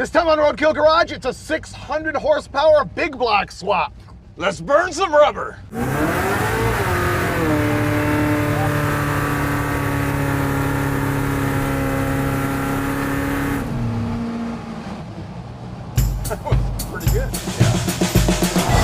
This time on Roadkill Garage, it's a 600 horsepower big block swap. Let's burn some rubber. That was pretty good. Yeah.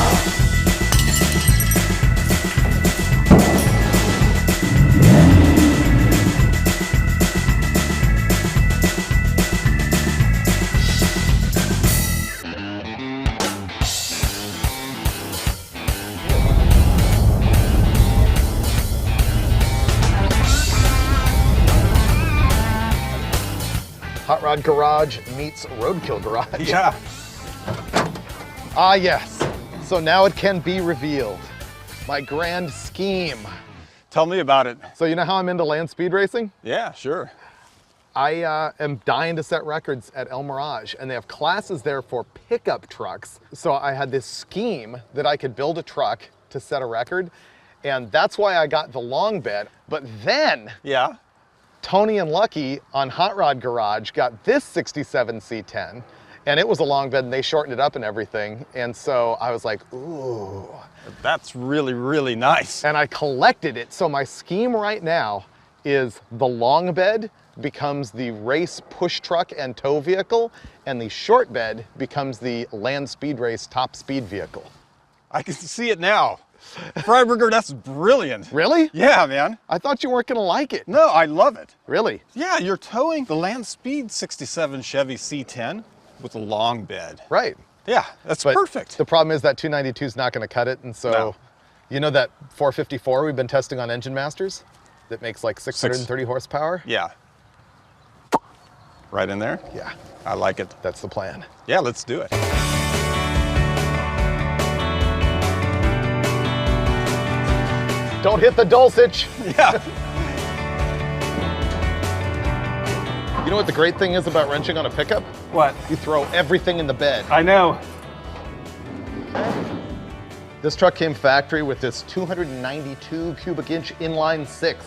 Hot Rod Garage meets Roadkill Garage. Yeah. Ah, yes. So now it can be revealed. My grand scheme. Tell me about it. So you know how I'm into land speed racing? Yeah, sure. I am dying to set records at El Mirage, and they have classes there for pickup trucks. So I had this scheme that I could build a truck to set a record, and that's why I got the long bed. But then, Yeah. Tony and Lucky on Hot Rod Garage got this 67 C10, and it was a long bed, and they shortened it up and everything. And so I was like, ooh. That's really, really nice. And I collected it. So my scheme right now is the long bed becomes the race push truck and tow vehicle, and the short bed becomes the land speed race top speed vehicle. I can see it now. Freiberger, that's brilliant. Really? Yeah, man. I thought you weren't gonna like it. No, I love it. Really? Yeah, you're towing the Land Speed 67 Chevy C10 with a long bed. Right. Yeah, that's But perfect. the problem is that 292 is not gonna cut it, and so, No. you know that 454 we've been testing on Engine Masters that makes like 630 horsepower? Yeah. Right in there? Yeah, I like it. that's the plan. Yeah, let's do it. Don't hit the Dulcich. Yeah. You know what the great thing is about wrenching on a pickup? What? You throw everything in the bed. I know. This truck came factory with this 292 cubic inch inline six.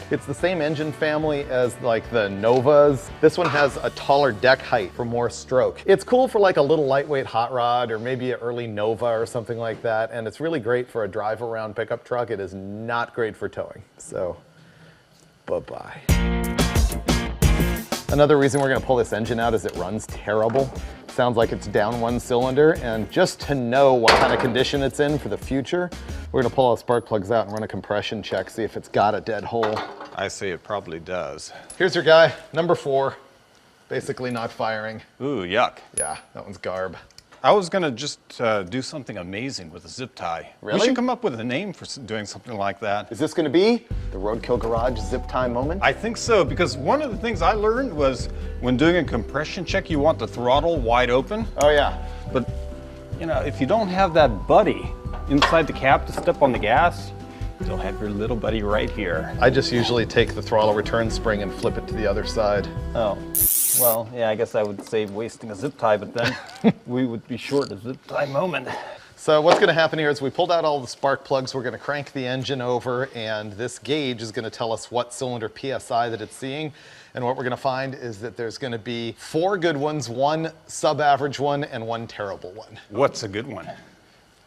It's the same engine family as like the Novas. This one has a taller deck height for more stroke. It's cool for like a little lightweight hot rod or maybe an early Nova or something like that. And it's really great for a drive around pickup truck. It is not great for towing. So, bye-bye. Another reason we're gonna pull this engine out is it runs terrible. Sounds like it's down one cylinder, and just to know what kind of condition it's in for the future, we're gonna pull all the spark plugs out and run a compression check, see if it's got a dead hole. I say it probably does. Here's your guy, number 4. Basically not firing. Ooh, yuck. Yeah, that one's garb. I was gonna just do something amazing with a zip tie. Really? We should come up with a name for doing something like that. Is this gonna be the Roadkill Garage zip tie moment? I think so, because one of the things I learned was when doing a compression check, you want the throttle wide open. Oh yeah. But, you know, if you don't have that buddy inside the cab to step on the gas, you'll have your little buddy right here. I just usually take the throttle return spring and flip it to the other side. Oh, well, yeah, I guess I would save wasting a zip tie, but then we would be short a zip tie moment. So what's gonna happen here is we pulled out all the spark plugs, we're gonna crank the engine over, and this gauge is gonna tell us what cylinder PSI that it's seeing. And what we're gonna find is that there's gonna be 4 good ones, 1 sub-average one, and 1 terrible one. What's a good one?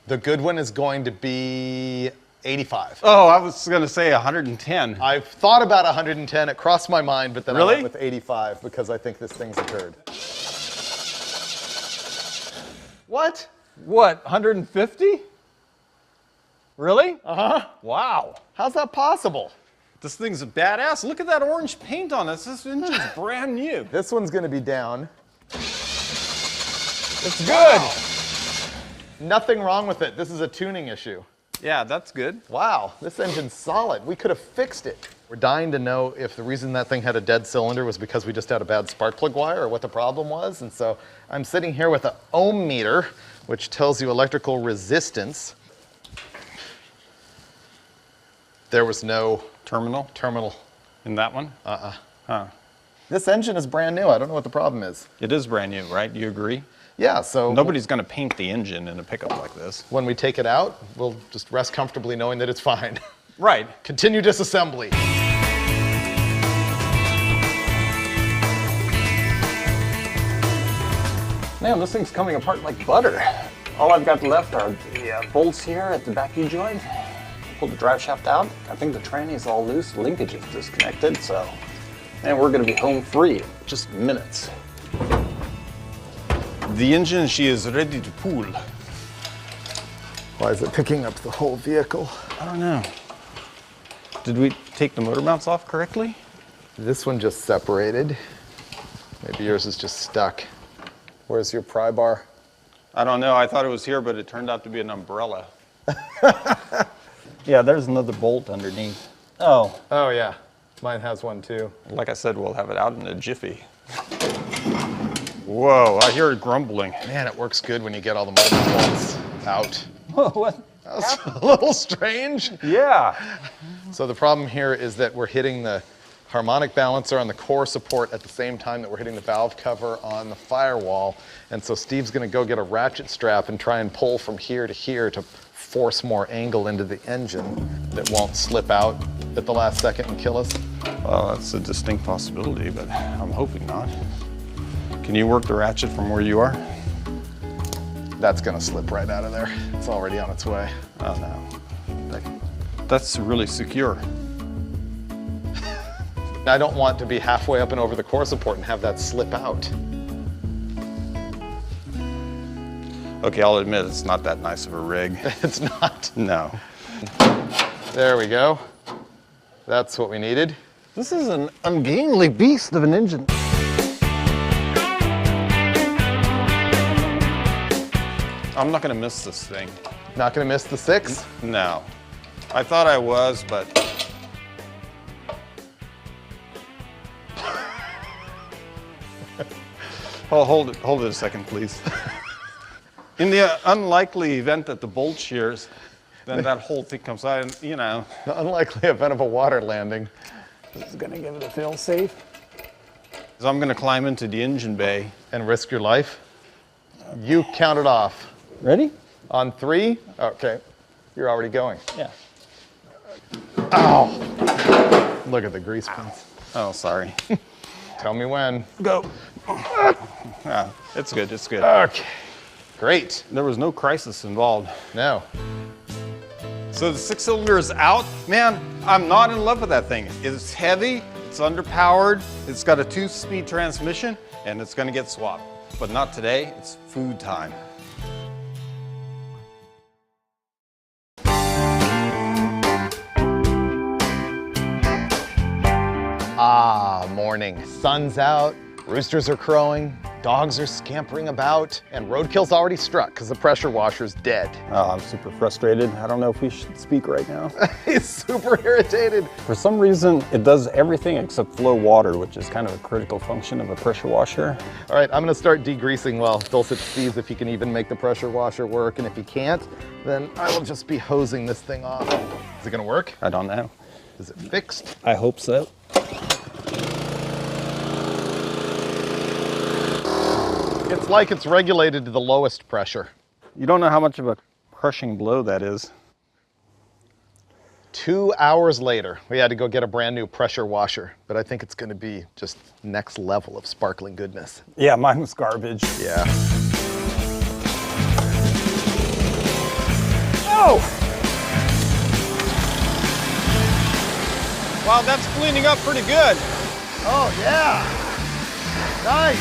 The good one is going to be 85. Oh, I was gonna say 110. I've thought about 110, it crossed my mind, but then I Really? went with 85 because I think this thing's a turd. What? What, 150? Really? Uh-huh. Wow. How's that possible? This thing's a badass. Look at that orange paint on this. This engine's brand new. This one's gonna be down. It's good. Wow. Nothing wrong with it. This is a tuning issue. Yeah, that's good. Wow, this engine's solid. We could have fixed it. We're dying to know if the reason that thing had a dead cylinder was because we just had a bad spark plug wire or what the problem was. And so I'm sitting here with an ohm meter, which tells you electrical resistance. There was no Terminal terminal. in that one? Huh. This engine is brand new. I don't know what the problem is. It is brand new, right? You agree? Yeah, so Nobody's gonna paint the engine in a pickup like this. when we take it out, we'll just rest comfortably knowing that it's fine. Right. Continue disassembly. Man, this thing's coming apart like butter. All I've got left are the bolts here at the back U-joint. Pull the drive shaft out. I think the tranny is all loose, linkage is disconnected, so. And we're gonna be home free in just minutes. The engine, she is ready to pull. Why is it picking up the whole vehicle? I don't know. Did we take the motor mounts off correctly? This one just separated. Maybe yours is just stuck. Where's your pry bar? I don't know. I thought it was here, but it turned out to be an umbrella. Yeah, there's another bolt underneath. Oh. Oh yeah, mine has one too. Like I said, we'll have it out in a jiffy. Whoa, I hear it grumbling. Man, it works good when you get all the motor bolts out. What? That was a little strange. Yeah. So the problem here is that we're hitting the harmonic balancer on the core support at the same time that we're hitting the valve cover on the firewall. And so Steve's gonna go get a ratchet strap and try and pull from here to force more angle into the engine that won't slip out at the last second and kill us. Well, that's a distinct possibility, but I'm hoping not. Can you work the ratchet from where you are? That's gonna slip right out of there. It's already on its way. Oh no. That's really secure. I don't want to be halfway up and over the core support and have that slip out. Okay, I'll admit it's not that nice of a rig. It's not. No. There we go. That's what we needed. This is an ungainly beast of an engine. I'm not gonna miss this thing. Not gonna miss the 6? No. I thought I was, but. Oh, hold it a second, please. In the unlikely event that the bolt shears, then that whole thing comes out and, you know. The unlikely event of a water landing. This is gonna give it a feel safe. So I'm gonna climb into the engine bay. And risk your life. You count it off. Ready? On 3? Okay. You're already going. Yeah. Ow! Look at the grease pins. Oh, sorry. Tell me when. Go. Ah, it's good, it's good. Okay. Great. There was no crisis involved. No. So the 6-cylinder is out. Man, I'm not in love with that thing. It's heavy, it's underpowered, it's got a 2-speed transmission, and it's gonna get swapped. But not today, it's food time. Ah, morning. Sun's out, roosters are crowing, dogs are scampering about, and roadkill's already struck because the pressure washer's dead. Oh, I'm super frustrated. I don't know if we should speak right now. He's super irritated. For some reason, it does everything except flow water, which is kind of a critical function of a pressure washer. All right, I'm gonna start degreasing while Dulcet sees if he can even make the pressure washer work, and if he can't, then I will just be hosing this thing off. Is it gonna work? I don't know. Is it fixed? I hope so. It's like it's regulated to the lowest pressure. You don't know how much of a crushing blow that is. 2 hours later, we had to go get a brand new pressure washer, but I think it's gonna be just next level of sparkling goodness. Yeah, mine was garbage. Yeah. Oh! Wow, that's cleaning up pretty good. Oh yeah, nice.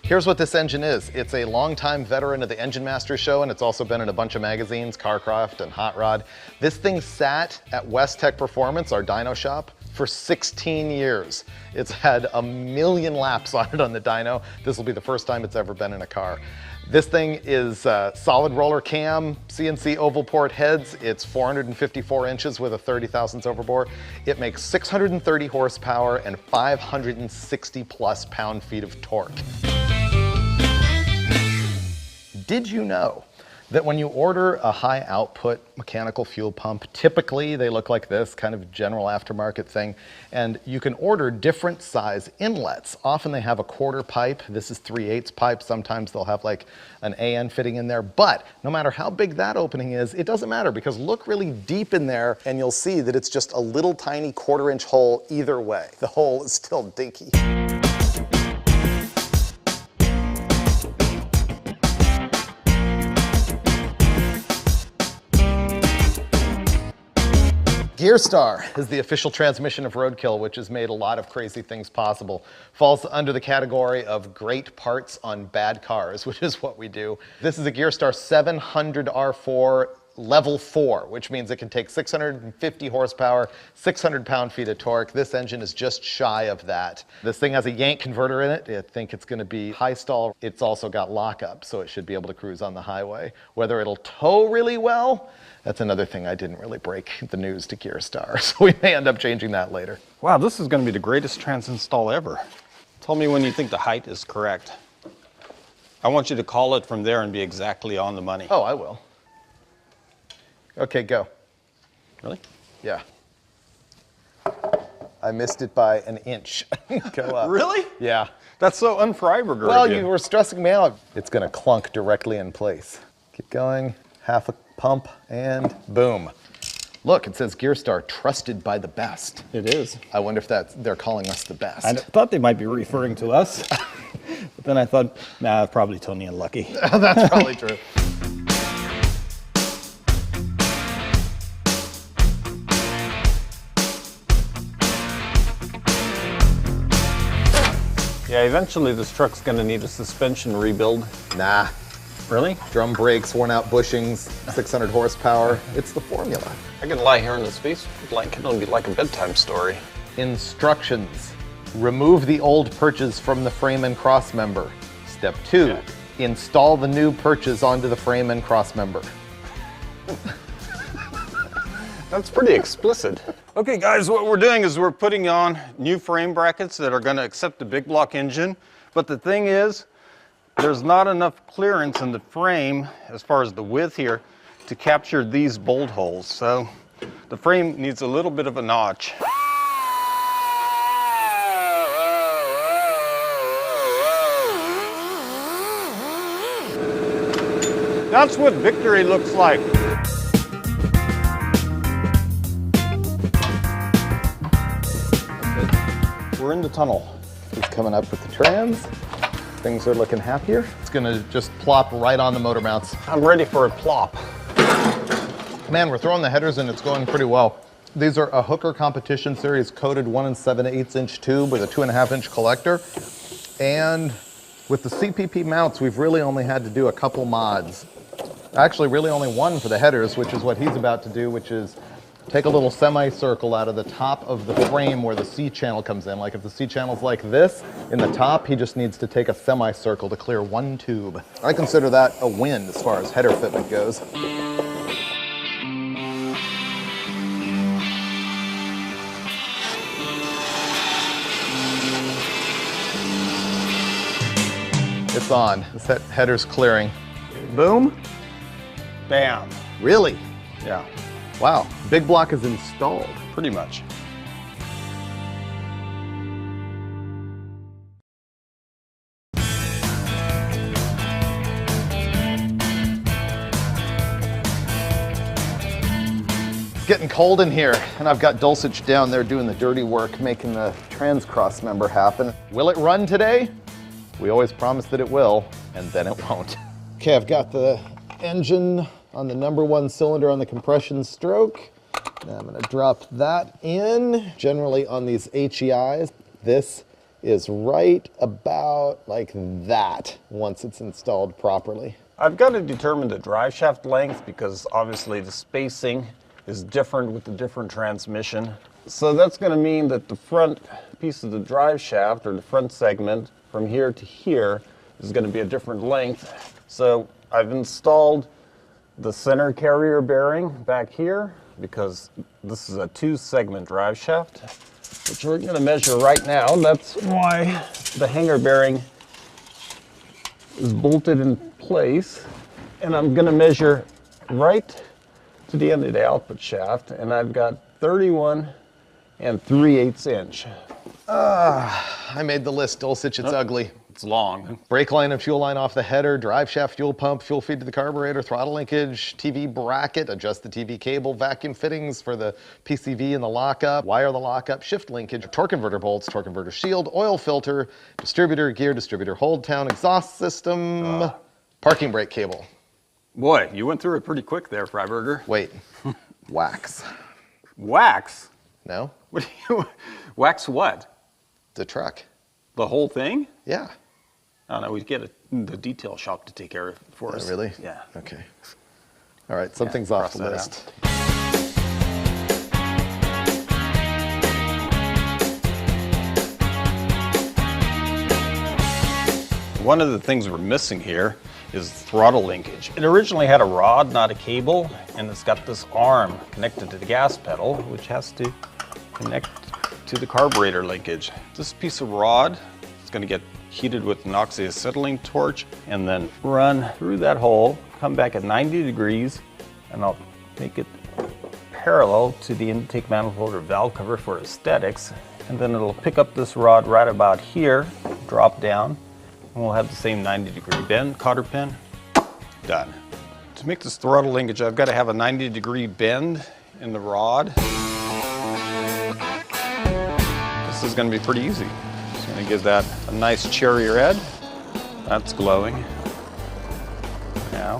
Here's what this engine is. It's a longtime veteran of the Engine Master Show, and it's also been in a bunch of magazines, Carcraft and Hot Rod. This thing sat at West Tech Performance, our dyno shop, for 16 years. It's had 1 million laps on it on the dyno. This will be the first time it's ever been in a car. This thing is solid roller cam, CNC oval port heads. It's 454 inches with a 30 thousandths overbore. It makes 630 horsepower and 560 plus pound-feet of torque. Did you know that when you order a high output mechanical fuel pump, typically they look like this, kind of general aftermarket thing, and you can order different size inlets. Often they have a quarter pipe. This is 3/8 pipe. Sometimes they'll have like an AN fitting in there, but no matter how big that opening is, it doesn't matter because look really deep in there and you'll see that it's just a little tiny 1/4 inch hole either way. The hole is still dinky. GearStar is the official transmission of Roadkill, which has made a lot of crazy things possible. Falls under the category of great parts on bad cars, which is what we do. This is a GearStar 700 R4 level 4, which means it can take 650 horsepower, 600 pound-feet of torque. This engine is just shy of that. This thing has a yank converter in it. I think it's gonna be high stall. It's also got lockup, so it should be able to cruise on the highway. Whether it'll tow really well, that's another thing I didn't really break the news to GearStar, so we may end up changing that later. Wow, this is gonna be the greatest trans install ever. Tell me when you think the height is correct. I want you to call it from there and be exactly on the money. Oh, I will. Okay, go. Really? Yeah. I missed it by an inch. Go up. Really? Yeah. That's so un-Freiburger. Well, you were stressing me out. It's gonna clunk directly in place. Keep going, half a pump, and boom. Look, it says GearStar, trusted by the best. It is. I wonder if they're calling us the best. I thought they might be referring to us, but then I thought, nah, probably Tony and Lucky. That's probably true. Yeah, eventually this truck's gonna need a suspension rebuild. Nah. Really? Drum brakes, worn out bushings, 600 horsepower. It's the formula. I can lie here in the space blanket. It'll be like a bedtime story. Instructions. Remove the old perches from the frame and cross member. Step 2, install the new perches onto the frame and cross member. That's pretty explicit. Okay guys, what we're doing is we're putting on new frame brackets that are gonna accept the big block engine. But the thing is, there's not enough clearance in the frame, as far as the width here, to capture these bolt holes. So the frame needs a little bit of a notch. That's what victory looks like. We're in the tunnel. He's coming up with the trans. Things are looking happier. It's gonna just plop right on the motor mounts. I'm ready for a plop. Man, we're throwing the headers in, it's going pretty well. These are a Hooker Competition Series coated 1 7/8 inch tube with a 2.5 inch collector. And with the CPP mounts, we've really only had to do a couple mods. Actually, really only one for the headers, which is what he's about to do, which is take a little semicircle out of the top of the frame where the C channel comes in. Like if the C channel's like this, in the top, he just needs to take a semicircle to clear one tube. I consider that a win as far as header fitment goes. It's on. This header's clearing. Boom. Bam. Really? Yeah. Wow. Big block is installed. Pretty much. It's getting cold in here, and I've got Dulcich down there doing the dirty work, making the trans cross member happen. Will it run today? We always promise that it will, and then it won't. Okay, I've got the engine on the #1 cylinder on the compression stroke. Now I'm gonna drop that in. Generally on these HEIs, this is right about like that once it's installed properly. I've got to determine the drive shaft length because obviously the spacing is different with the different transmission. So that's going to mean that the front piece of the drive shaft or the front segment from here to here is going to be a different length. So I've installed the center carrier bearing back here because this is a 2-segment drive shaft, which we're going to measure right now. That's why the hanger bearing is bolted in place. and I'm gonna measure right to the end of the output shaft, and I've got 31 3/8 inch. I made the list, Dulcich, it's ugly. It's long. Brake line and fuel line off the header, drive shaft, fuel pump, fuel feed to the carburetor, throttle linkage, TV bracket, adjust the TV cable, vacuum fittings for the PCV and the lockup, wire the lockup, shift linkage, torque converter bolts, torque converter shield, oil filter, distributor gear, distributor hold down, exhaust system, parking brake cable. Boy, you went through it pretty quick there, Freiberger. Wait, wax. Wax? No? What do you, wax what? The truck. The whole thing? Yeah. I don't know, we get the detail shop to take care of it for us. Really? Yeah. Okay. All right, something's off the list. One of the things we're missing here is throttle linkage. It originally had a rod, not a cable, and it's got this arm connected to the gas pedal, which has to connect to the carburetor linkage. This piece of rod is going to get heated with an oxyacetylene torch and then run through that hole, come back at 90 degrees, and I'll make it parallel to the intake manifold or valve cover for aesthetics, and then it'll pick up this rod right about here, drop down, and we'll have the same 90-degree bend, cotter pin, done. To make this throttle linkage, I've got to have a 90-degree bend in the rod. This is going to be pretty easy. Just going to give that a nice cherry red. That's glowing. Now.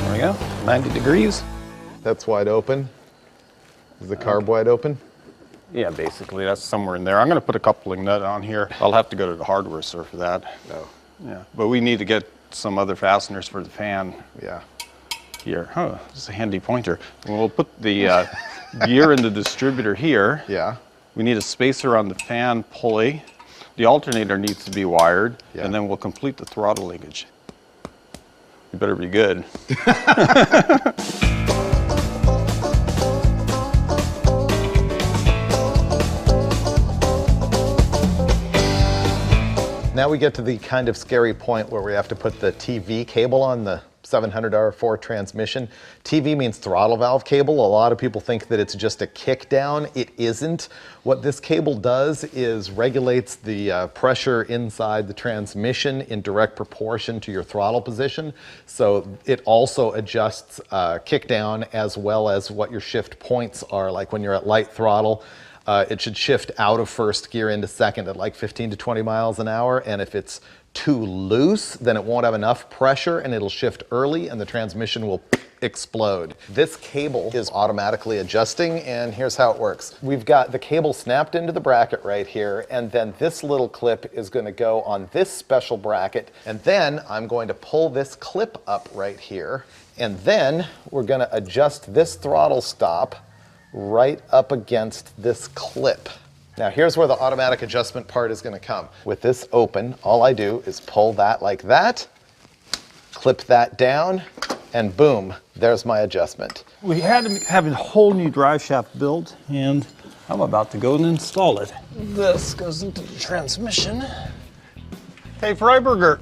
There we go, 90 degrees. That's wide open. Is the carb wide open? Yeah, basically, that's somewhere in there. I'm going to put a coupling nut on here. I'll have to go to the hardware store for that. No. Yeah, but we need to get some other fasteners for the fan. Yeah. Here. Oh, this is a handy pointer. We'll put the gear in the distributor here. Yeah. We need a spacer on the fan pulley. The alternator needs to be wired, and then we'll complete the throttle linkage. You better be good. Now we get to the kind of scary point where we have to put the TV cable on the 700R4 transmission. TV means throttle valve cable. A lot of people think that it's just a kick down. It isn't. What this cable does is regulates the pressure inside the transmission in direct proportion to your throttle position. So it also adjusts kick down as well as what your shift points are. Like when you're at light throttle, it should shift out of first gear into second at like 15 to 20 miles an hour. And if it's too loose, then it won't have enough pressure and it'll shift early and the transmission will explode. This cable is automatically adjusting, and here's how it works. We've got the cable snapped into the bracket right here, and then this little clip is going to go on this special bracket, and then I'm going to pull this clip up right here, and then we're going to adjust this throttle stop right up against this clip. Now here's where the automatic adjustment part is going to come. With this open, all I do is pull that like that, clip that down, and boom, there's my adjustment. We had to have a whole new drive shaft built, and I'm about to go and install it. This goes into the transmission. Hey, Freiberger.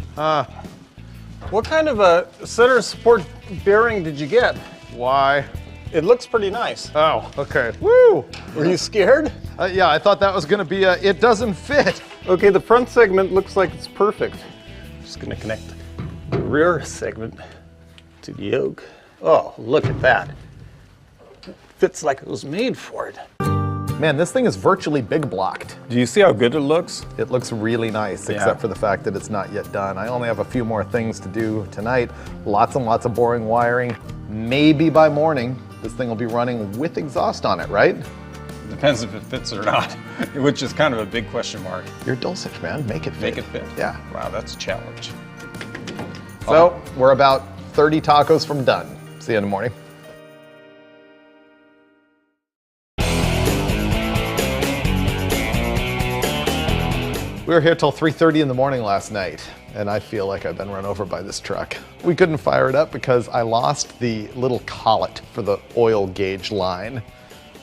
What kind of a center support bearing did you get? Why? It looks pretty nice. Oh, okay. Woo! Were you scared? Yeah, I thought that was going to be it doesn't fit. Okay, the front segment looks like it's perfect. Just gonna connect the rear segment to the yoke. Oh, look at that. It fits like it was made for it. Man, this thing is virtually big blocked. Do you see how good it looks? It looks really nice, except for the fact that it's not yet done. I only have a few more things to do tonight. Lots and lots of boring wiring. Maybe by morning, this thing will be running with exhaust on it, right? Depends if it fits or not, which is kind of a big question mark. You're Dulcich, man. Make it fit. Make it fit? Yeah. Wow, that's a challenge. So, we're about 30 tacos from done. See you in the morning. We were here till 3:30 in the morning last night, and I feel like I've been run over by this truck. We couldn't fire it up because I lost the little collet for the oil gauge line.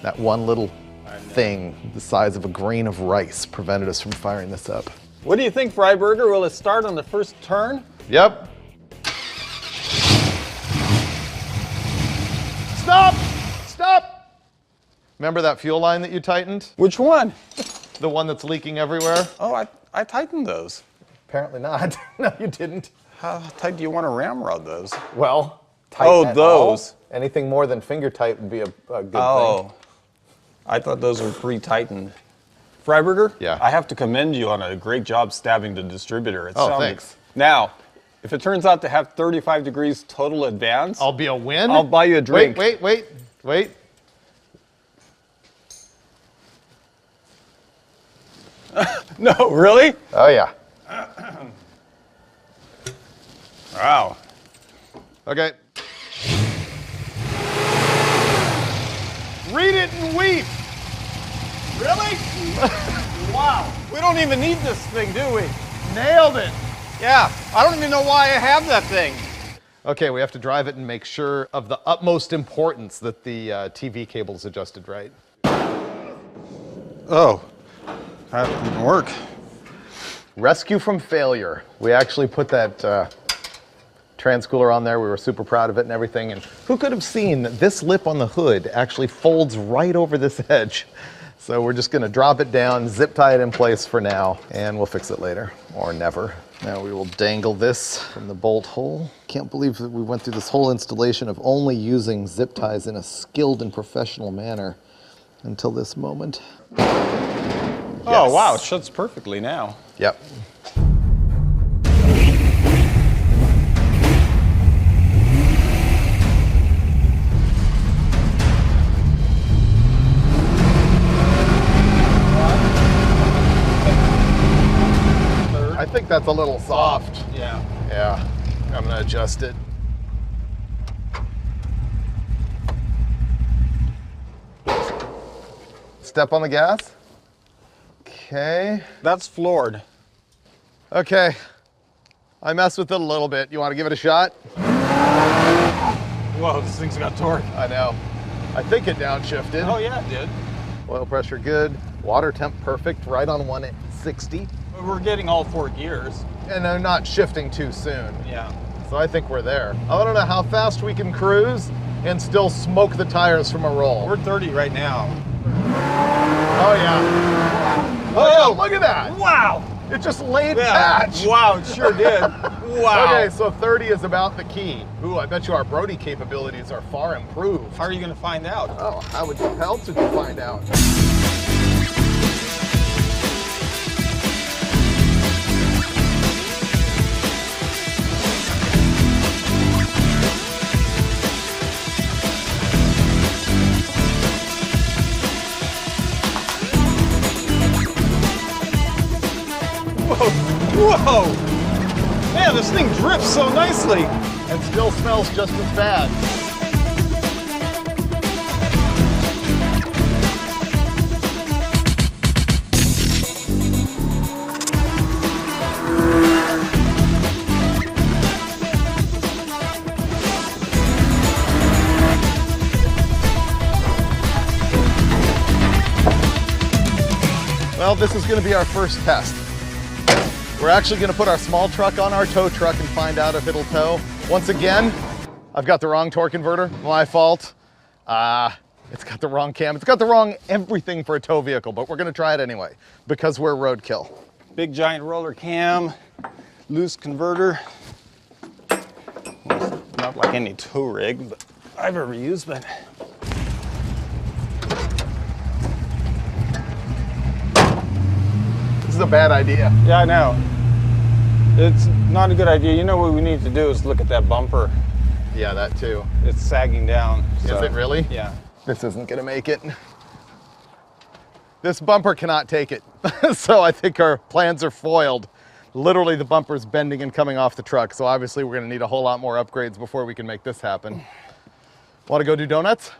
That one little thing the size of a grain of rice prevented us from firing this up. What do you think, Freiberger? Will it start on the first turn? Yep. Stop! Stop! Remember that fuel line that you tightened? Which one? The one that's leaking everywhere? Oh, I tightened those. Apparently not. No, you didn't. How tight do you want to ramrod those? Well, tighten those. Anything more than finger tight would be a good thing. I thought those were pre-tightened. Freiberger? Yeah. I have to commend you on a great job stabbing the distributor. Thanks. Now, if it turns out to have 35 degrees total advance, I'll be a win. I'll buy you a drink. Wait. No, really? Oh, yeah. Wow. Okay. Read it and weep. Really? Wow. We don't even need this thing, do we? Nailed it. Yeah. I don't even know why I have that thing. Okay, we have to drive it and make sure of the utmost importance that the TV cable is adjusted right. Oh, that didn't work. Rescue from failure. We actually put that transcooler on there. We were super proud of it and everything. And who could have seen that this lip on the hood actually folds right over this edge? So we're just gonna drop it down, zip tie it in place for now, and we'll fix it later, or never. Now we will dangle this from the bolt hole. Can't believe that we went through this whole installation of only using zip ties in a skilled and professional manner until this moment. Oh, yes. Wow, it shuts perfectly now. Yep. I think that's a little soft. Yeah. Yeah, I'm gonna adjust it. Step on the gas. Okay. That's floored. Okay. I messed with it a little bit. You want to give it a shot? Whoa, this thing's got torque. I know. I think it downshifted. Oh yeah, it did. Oil pressure good. Water temp perfect, right on 160. We're getting all 4 gears. And they're not shifting too soon. Yeah. So I think we're there. I don't know how fast we can cruise and still smoke the tires from a roll. We're 30 right now. Oh yeah. Oh, look at that. Wow. It just laid patch. Wow, it sure did. Wow. Okay, so 30 is about the key. Ooh, I bet you our Brody capabilities are far improved. How are you going to find out? Oh, how would you help to find out? Whoa! Man, this thing drifts so nicely. And still smells just as bad. Well, this is going to be our first test. We're actually going to put our small truck on our tow truck and find out if it'll tow. Once again, I've got the wrong torque converter. My fault. It's got the wrong cam. It's got the wrong everything for a tow vehicle, but we're going to try it anyway because we're roadkill. Big giant roller cam, loose converter. Well, not like any tow rig but I've ever used, but this is a bad idea. Yeah, I know. It's not a good idea. You know what we need to do is look at that bumper. Yeah, that too. It's sagging down. Is it really? Yeah. This isn't gonna make it. This bumper cannot take it. So I think our plans are foiled. Literally the bumper's bending and coming off the truck. So obviously we're gonna need a whole lot more upgrades before we can make this happen. Want to go do donuts?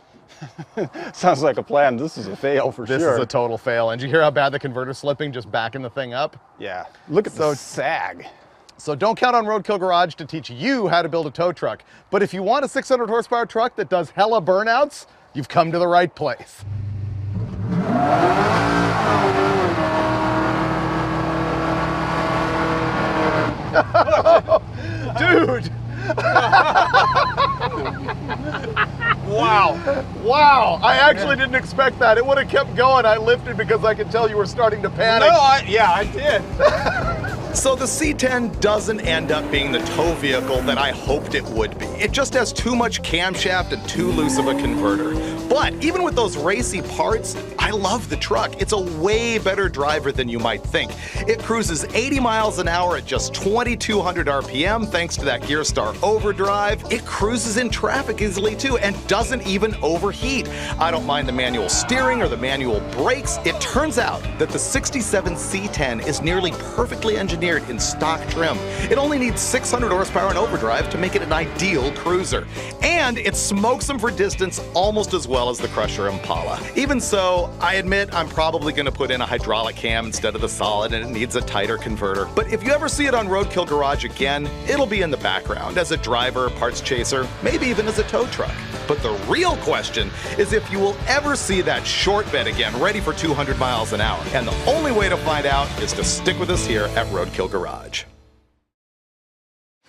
Sounds like a plan. This is a fail for sure. This is a total fail. And did you hear how bad the converter's slipping, just backing the thing up? Yeah. Look at the sag. So don't count on Roadkill Garage to teach you how to build a tow truck. But if you want a 600 horsepower truck that does hella burnouts, you've come to the right place. Dude! Wow. Wow, I actually didn't expect that. It would have kept going. I lifted because I could tell you were starting to panic. No, I did. So the C10 doesn't end up being the tow vehicle that I hoped it would be. It just has too much camshaft and too loose of a converter. But even with those racy parts, I love the truck. It's a way better driver than you might think. It cruises 80 miles an hour at just 2,200 RPM thanks to that GearStar overdrive. It cruises in traffic easily too and doesn't even overheat. I don't mind the manual steering or the manual brakes. It turns out that the 67 C10 is nearly perfectly engineered in stock trim. It only needs 600 horsepower in overdrive to make it an ideal cruiser. And it smokes them for distance almost as well as the Crusher Impala. Even so, I admit I'm probably going to put in a hydraulic cam instead of the solid, and it needs a tighter converter. But if you ever see it on Roadkill Garage again, it'll be in the background as a driver, parts chaser, maybe even as a tow truck. But the real question is if you will ever see that short bed again, ready for 200 miles an hour. And the only way to find out is to stick with us here at Roadkill Garage.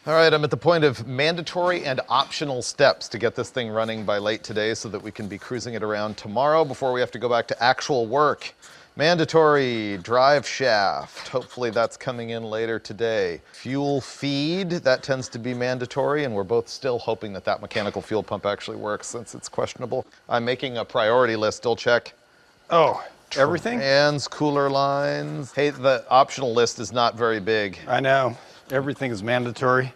All right, I'm at the point of mandatory and optional steps to get this thing running by late today so that we can be cruising it around tomorrow before we have to go back to actual work. Mandatory drive shaft. Hopefully that's coming in later today. Fuel feed, that tends to be mandatory, and we're both still hoping that that mechanical fuel pump actually works since it's questionable. I'm making a priority list, still check. Oh, everything? Fans, cooler lines. Hey, the optional list is not very big. I know. Everything is mandatory.